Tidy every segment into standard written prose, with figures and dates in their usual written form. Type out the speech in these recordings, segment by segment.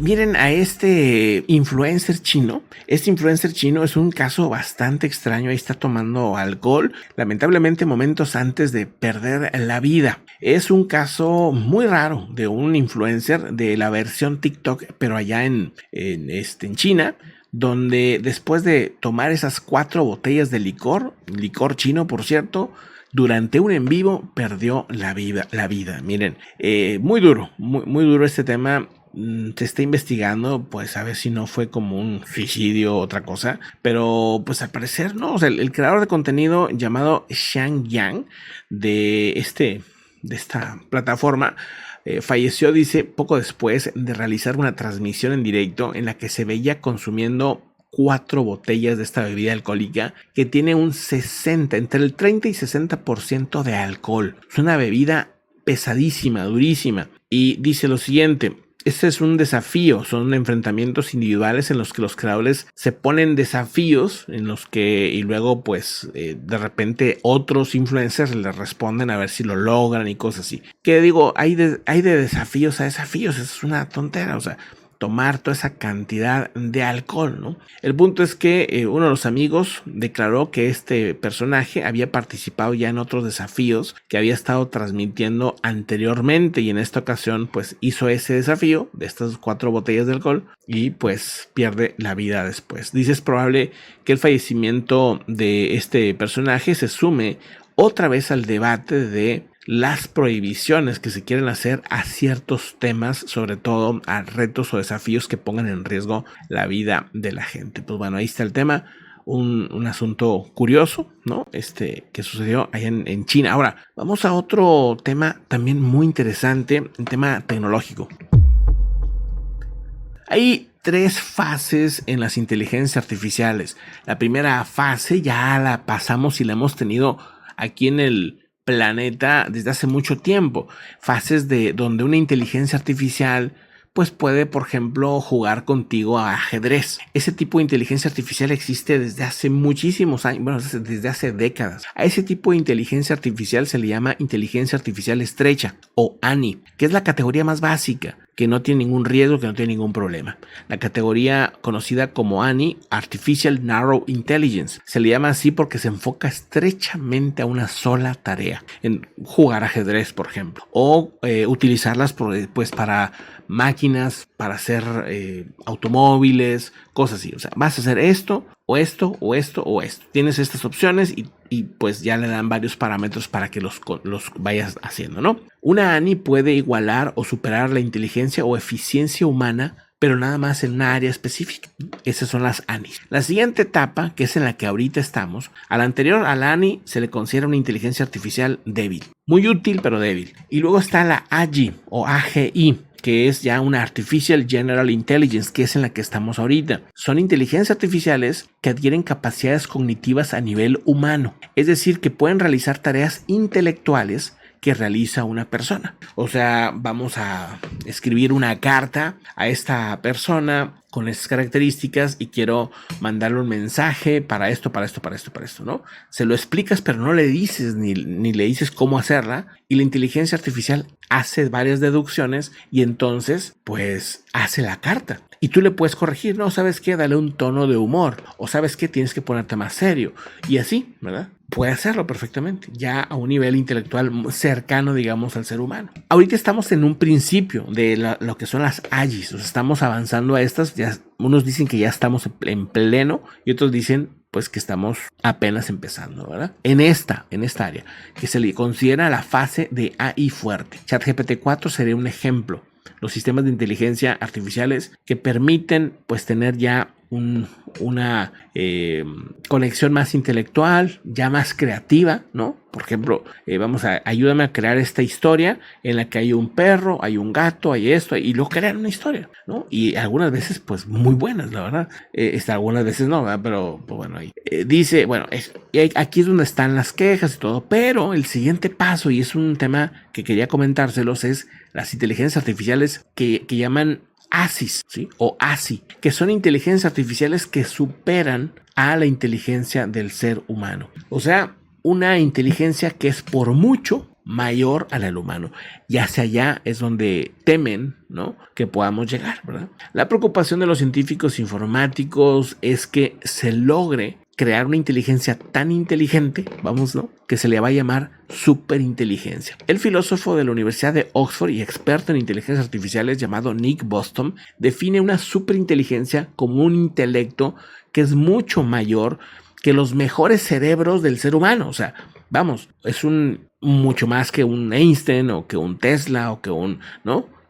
Miren a este influencer chino. Este influencer chino es un caso bastante extraño. Ahí está tomando alcohol, lamentablemente momentos antes de perder la vida. Es un caso muy raro de un influencer de la versión TikTok, pero allá en China, donde después de tomar esas 4 botellas de licor chino, por cierto, durante un en vivo perdió la vida. Miren, muy duro, muy duro este tema. Se está investigando, pues a ver si no fue como un suicidio o otra cosa, pero pues al parecer no. O sea, el creador de contenido llamado Shang Yang de esta plataforma falleció, dice, poco después de realizar una transmisión en directo en la que se veía consumiendo 4 botellas de esta bebida alcohólica que tiene un 60, entre el 30 y 60% de alcohol. Es una bebida pesadísima, durísima. Y dice lo siguiente: este es un desafío, son enfrentamientos individuales en los que los creadores se ponen desafíos en los que y luego pues de repente otros influencers les responden a ver si lo logran y cosas así. Que digo, hay de desafíos a desafíos, es una tontera, o sea, tomar toda esa cantidad de alcohol, ¿no? El punto es que uno de los amigos declaró que este personaje había participado ya en otros desafíos que había estado transmitiendo anteriormente, y en esta ocasión pues hizo ese desafío de estas 4 botellas de alcohol y pues pierde la vida después. Dice, es probable que el fallecimiento de este personaje se sume otra vez al debate de las prohibiciones que se quieren hacer a ciertos temas, sobre todo a retos o desafíos que pongan en riesgo la vida de la gente. Pues bueno, ahí está el tema, un asunto curioso, ¿no? Que sucedió allá en China. Ahora, vamos a otro tema también muy interesante, un tema tecnológico. Hay 3 fases en las inteligencias artificiales. La primera fase ya la pasamos y la hemos tenido aquí en el planeta desde hace mucho tiempo. Fases de donde una inteligencia artificial pues puede, por ejemplo, jugar contigo a ajedrez. Ese tipo de inteligencia artificial existe desde hace muchísimos años, bueno, desde hace décadas. A ese tipo de inteligencia artificial se le llama inteligencia artificial estrecha o ANI, que es la categoría más básica, que no tiene ningún riesgo, que no tiene ningún problema. La categoría conocida como ANI, Artificial Narrow Intelligence, se le llama así porque se enfoca estrechamente a una sola tarea, en jugar ajedrez, por ejemplo, o utilizarlas pues para máquinas, para hacer automóviles, cosas así. O sea, vas a hacer esto, o esto, o esto, o esto. Tienes estas opciones y pues ya le dan varios parámetros para que los vayas haciendo, ¿no? Una ANI puede igualar o superar la inteligencia o eficiencia humana, pero nada más en una área específica. Esas son las ANIs. La siguiente etapa, que es en la que ahorita estamos, a la anterior, a la ANI se le considera una inteligencia artificial débil. Muy útil, pero débil. Y luego está la AGI o AGI, que es ya una Artificial General Intelligence, que es en la que estamos ahorita. Son inteligencias artificiales que adquieren capacidades cognitivas a nivel humano, es decir, que pueden realizar tareas intelectuales que realiza una persona. O sea, vamos a escribir una carta a esta persona con estas características y quiero mandarle un mensaje para esto, ¿no? Se lo explicas, pero no le dices ni le dices cómo hacerla, y la inteligencia artificial hace varias deducciones y entonces pues hace la carta. Y tú le puedes corregir, no, ¿sabes qué? Dale un tono de humor, o ¿sabes qué? Tienes que ponerte más serio, y así, ¿verdad? Puede hacerlo perfectamente, ya a un nivel intelectual cercano, digamos, al ser humano. Ahorita estamos en un principio de lo que son las AGIs, o sea, estamos avanzando a estas, ya, unos dicen que ya estamos en pleno y otros dicen pues que estamos apenas empezando, ¿verdad? En esta área, que se le considera la fase de AI fuerte. ChatGPT 4 sería un ejemplo. Los sistemas de inteligencia artificiales que permiten pues tener ya una conexión más intelectual, ya más creativa, ¿no? Por ejemplo, ayúdame a crear esta historia en la que hay un perro, hay un gato, hay esto, y luego crear una historia, ¿no? Y algunas veces, pues, muy buenas, la verdad. Algunas veces no, ¿verdad? Pero, pues, bueno, ahí. Dice, bueno, aquí es donde están las quejas y todo, pero el siguiente paso, y es un tema que quería comentárselos, es las inteligencias artificiales que llaman ASIS, ¿sí? O ASI, que son inteligencias artificiales que superan a la inteligencia del ser humano. O sea, una inteligencia que es por mucho mayor a la del humano. Y hacia allá es donde temen, ¿no?, que podamos llegar, ¿verdad? La preocupación de los científicos informáticos es que se logre crear una inteligencia tan inteligente, vamos, ¿no?, que se le va a llamar superinteligencia. El filósofo de la Universidad de Oxford y experto en inteligencias artificiales llamado Nick Bostrom define una superinteligencia como un intelecto que es mucho mayor que los mejores cerebros del ser humano. O sea, vamos, es mucho más que un Einstein o que un Tesla o que un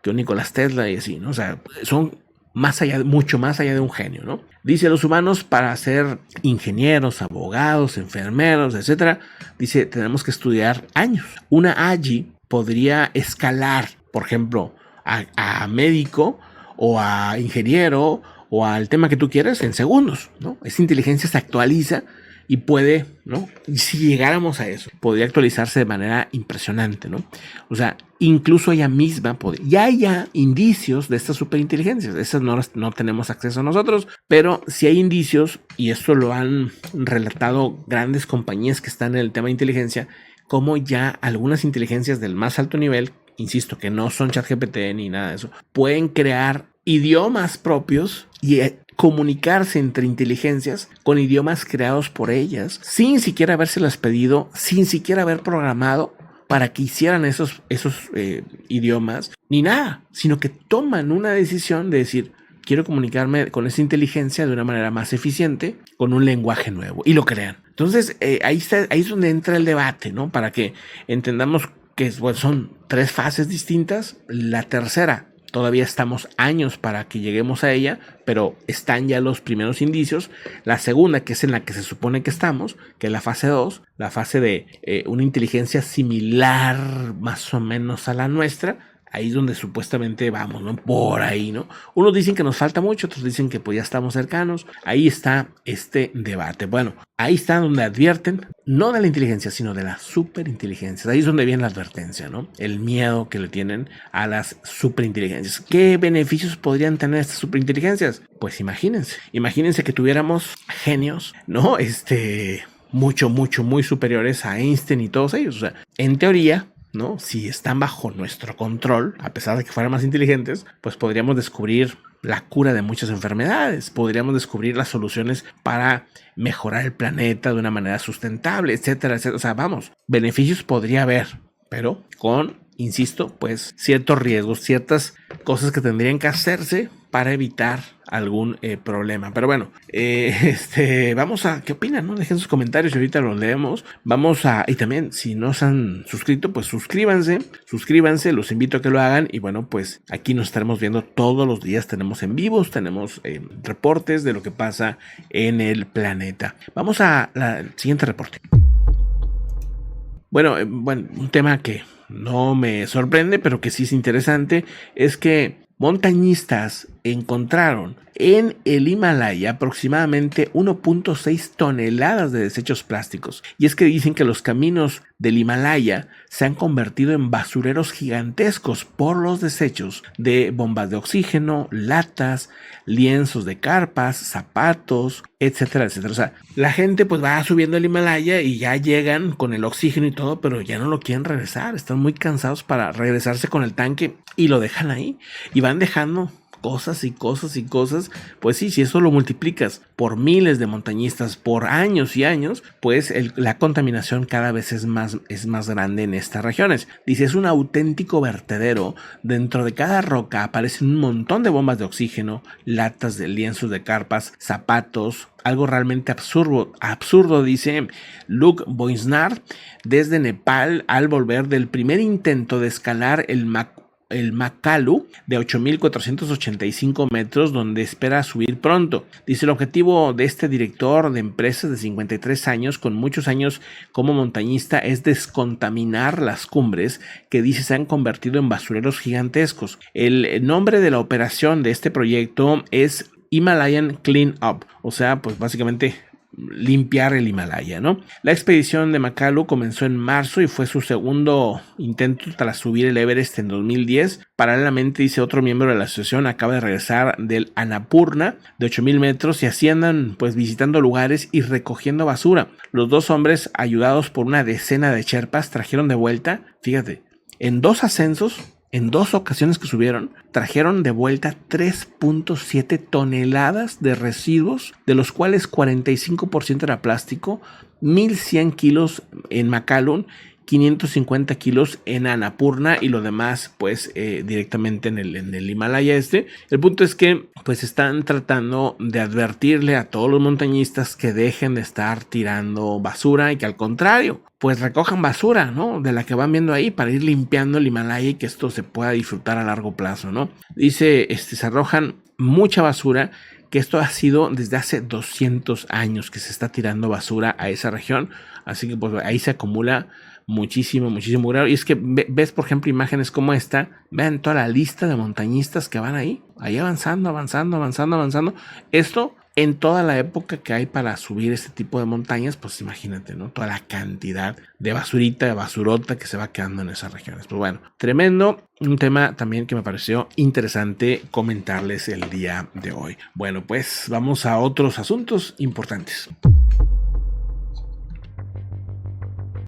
Nicolás Tesla y así, ¿no? O sea, son mucho más allá de un genio, ¿no? Dice, los humanos, para ser ingenieros, abogados, enfermeros, etcétera, dice, tenemos que estudiar años. Una AGI podría escalar, por ejemplo, a médico o a ingeniero o al tema que tú quieras en segundos, ¿no? Esa inteligencia se actualiza y puede, ¿no? Y si llegáramos a eso, podría actualizarse de manera impresionante, ¿no? O sea, incluso ella misma ya hay indicios de estas superinteligencias. Esas no tenemos acceso a nosotros, pero sí hay indicios, y esto lo han relatado grandes compañías que están en el tema de inteligencia, como ya algunas inteligencias del más alto nivel, insisto, que no son ChatGPT ni nada de eso, pueden crear idiomas propios y comunicarse entre inteligencias con idiomas creados por ellas, sin siquiera habérselas pedido, sin siquiera haber programado para que hicieran esos idiomas, ni nada, sino que toman una decisión de decir, quiero comunicarme con esa inteligencia de una manera más eficiente, con un lenguaje nuevo, y lo crean. Entonces, ahí es donde entra el debate, ¿no? Para que entendamos que son 3 fases distintas. La tercera, todavía estamos años para que lleguemos a ella, pero están ya los primeros indicios. La segunda, que es en la que se supone que estamos, que es la fase 2, la fase de una inteligencia similar más o menos a la nuestra. Ahí es donde supuestamente vamos, ¿no? Por ahí, ¿no? Unos dicen que nos falta mucho, otros dicen que pues ya estamos cercanos. Ahí está este debate. Bueno, ahí está donde advierten, no de la inteligencia, sino de las superinteligencias. Ahí es donde viene la advertencia, ¿no? El miedo que le tienen a las superinteligencias. ¿Qué beneficios podrían tener estas superinteligencias? Pues imagínense que tuviéramos genios, ¿no? Muy superiores a Einstein y todos ellos. O sea, en teoría, ¿no? Si están bajo nuestro control, a pesar de que fueran más inteligentes, pues podríamos descubrir la cura de muchas enfermedades, podríamos descubrir las soluciones para mejorar el planeta de una manera sustentable, etcétera, etcétera. O sea, vamos, beneficios podría haber, pero con, insisto, pues ciertos riesgos, ciertas cosas que tendrían que hacerse para evitar algún problema. Pero bueno, vamos a, ¿qué opinan, no? Dejen sus comentarios y ahorita los leemos. Y también, si no se han suscrito, pues suscríbanse, los invito a que lo hagan. Y bueno, pues aquí nos estaremos viendo todos los días. Tenemos en vivos, tenemos reportes de lo que pasa en el planeta. Vamos al siguiente reporte. Bueno, un tema que no me sorprende, pero que sí es interesante, es que montañistas encontraron en el Himalaya aproximadamente 1.6 toneladas de desechos plásticos. Y es que dicen que los caminos del Himalaya se han convertido en basureros gigantescos por los desechos de bombas de oxígeno, latas, lienzos de carpas, zapatos, etcétera, etcétera. O sea, la gente pues va subiendo el Himalaya y ya llegan con el oxígeno y todo, pero ya no lo quieren regresar. Están muy cansados para regresarse con el tanque y lo dejan ahí. Y van dejando cosas y cosas y cosas. Pues sí, si eso lo multiplicas por miles de montañistas por años y años, pues la contaminación cada vez es más grande en estas regiones. Dice, es un auténtico vertedero. Dentro de cada roca aparecen un montón de bombas de oxígeno, latas de lienzos de carpas, zapatos, algo realmente absurdo, dice Luke Boisnard, desde Nepal, al volver del primer intento de escalar el Makalu de 8.485 metros, donde espera subir pronto. Dice, el objetivo de este director de empresas de 53 años, con muchos años como montañista, es descontaminar las cumbres que dice se han convertido en basureros gigantescos. El nombre de la operación de este proyecto es Himalayan Clean Up, o sea, pues básicamente limpiar el Himalaya, ¿no? La expedición de Makalu comenzó en marzo y fue su segundo intento tras subir el Everest en 2010. Paralelamente, dice, otro miembro de la asociación acaba de regresar del Annapurna de 8,000 metros y así andan pues visitando lugares y recogiendo basura. Los dos hombres, ayudados por una decena de sherpas, trajeron de vuelta, fíjate, en 2 ascensos, en 2 ocasiones que subieron, trajeron de vuelta 3.7 toneladas de residuos, de los cuales 45% era plástico, 1,100 kilos en Makalu, 550 kilos en Annapurna y lo demás pues directamente en el Himalaya este. El punto es que pues están tratando de advertirle a todos los montañistas que dejen de estar tirando basura y que al contrario pues recojan basura, ¿no? De la que van viendo ahí para ir limpiando el Himalaya y que esto se pueda disfrutar a largo plazo, ¿no? Dice, se arrojan mucha basura, que esto ha sido desde hace 200 años que se está tirando basura a esa región, así que pues ahí se acumula muchísimo grado. Y es que ves, por ejemplo, imágenes como esta, vean toda la lista de montañistas que van ahí avanzando. Esto en toda la época que hay para subir este tipo de montañas, pues imagínate, ¿no? Toda la cantidad de basurita, de basurota que se va quedando en esas regiones. Pues bueno, tremendo. Un tema también que me pareció interesante comentarles el día de hoy. Bueno, pues vamos a otros asuntos importantes.